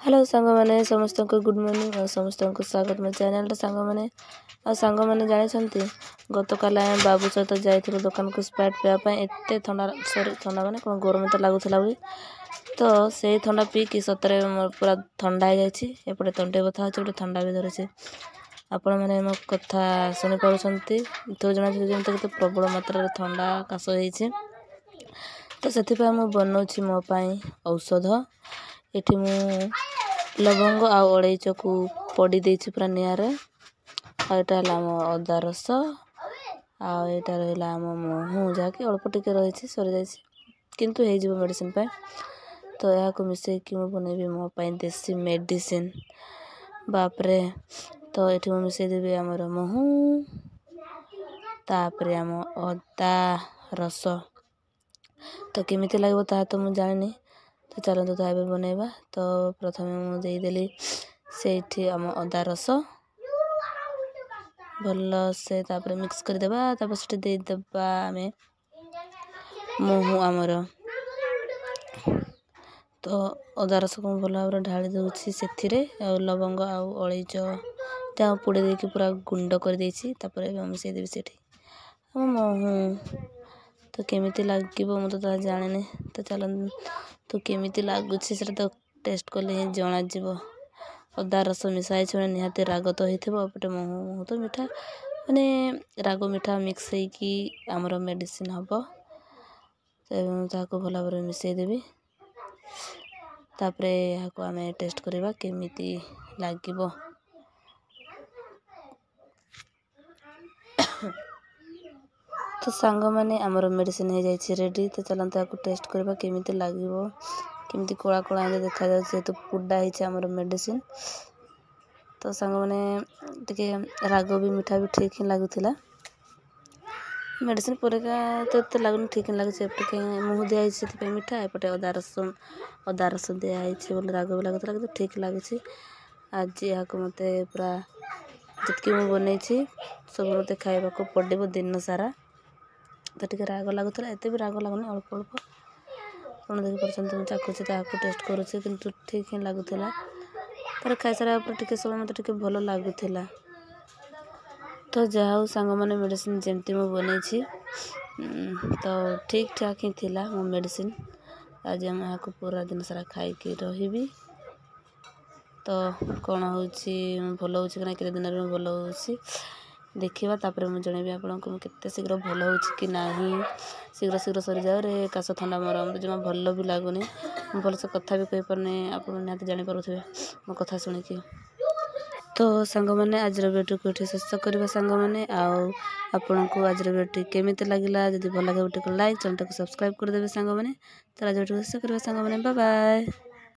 Hello सांग मैंने समस्त को गुड मॉर्निंग और समस्त को स्वागत मो चैनल सांग मैंने जानी गत काल बाबू सहित जाइए दुकान को स्प्राइट पीवाई एत थंडा सॉरी थंडा माने कौन गरम तो लगुला बोली तो से थंडा पीकि सतरे पूरा ठंडा हो जाए तंटे बथा हो ठंडा भी धरुचे आपण मैंने मो कथा शुणी पार्टी तो जना जमी प्रबल मात्रा ठंडा काश हो तो से बनाऊँ मोपाई औषध ये मु लवंग आ अलैच को पड़ी देछि पूरा निआरे आटा आम अदा रस आटा रहा आम महू जहाँकि अल्प टिके रही सरी जाइए किंतु हो मेडिसिन पे तो यहाँ मिसेकी मु बनैबी मोपाई देसी मेडिसिन बापरे तो ये मुझे मिसेदेवी आमर महू तापरे आम अदा रस तो केमिति लगे ता तो मुझे जानी तो चलते तो ये बनैबा तो प्रथम मुझेदेली से आम अदा रस भल से तापर मिक्स करदेबा तापर से देदेबा आम महू आमर तो अदा रस को भल भाव ढाली दूसरी से लवंग आउ अलैच जहाँ पोड़ी देकी पूरा गुंड कर मिसेदेवी से महू तो केमिति लगे मुझे जाने तो चल तो केमिति लगुच तो टेस्ट कले ही जना जीव अदा रस मिसाई निहाती राग तो होते महू तो मीठा माने राग मीठा मिक्स होगी आमर मेडिसिन हम भल भाव मिसेदेवी तापर यहाँ आम टेस्ट करवा केमिति लागिबो तो सांग मैंने आमर मेडिसिन हो जाए रेडी तो चलते आपको टेस्ट करवा केमिति लागिबो केमिति कला कला देखा जाए तो पुडा आमर मेडिसिन तो सांग मैंने टिके राग भी मीठा भी ठीक ही लगुला मेडिसिन परिका तो ये लगुन ठीक ही लगे मुँह दिखाई से मीठा एपटे अदा रस दिखाई बोले राग भी लगुला कि ठीक लगे आज यहाँ मत पूरा जितकी मुझे बनई सब मत खावा पड़ो दिन सारा तो टे राग लगुला एत भी राग लगुनि अल्प अल्प आप देखिए चाकुची ताकू टेस्ट करुचे कि ठीक ही लगुला तर खाई सारा टे समय मत टे भल लगुला तो जहाँ सांग मैंने मेडिसिन जमती मुझे बनई तो ठीक ठाक ही थिला मो मेडिसिन आज हम यहाँ पूरा दिन सारा खाई रही तो कौन हो भल हो केते दिन भल हो देखा तापर मुझे जनइबी आपको केते शीघ्र भल हो कि ना शीघ्र शीघ्र सरी जाओ रे काश ठंडा मर जमा भल भी लगुनि भलसे कथा भी कही पारनी आप निहाती जानीपे मो कथा शुणिकी तो सांग मैंने आज वीडियो को ये शेष करवा सांग मैंने आपण को आज वीडियो केमिति लगिला जदि भल लगे वीडियो को लाइक चैनल को सब्सक्राइब करदेवे सांग मैंने तो आज वीडियो शेष करवा सांग मैंने बाय बाय।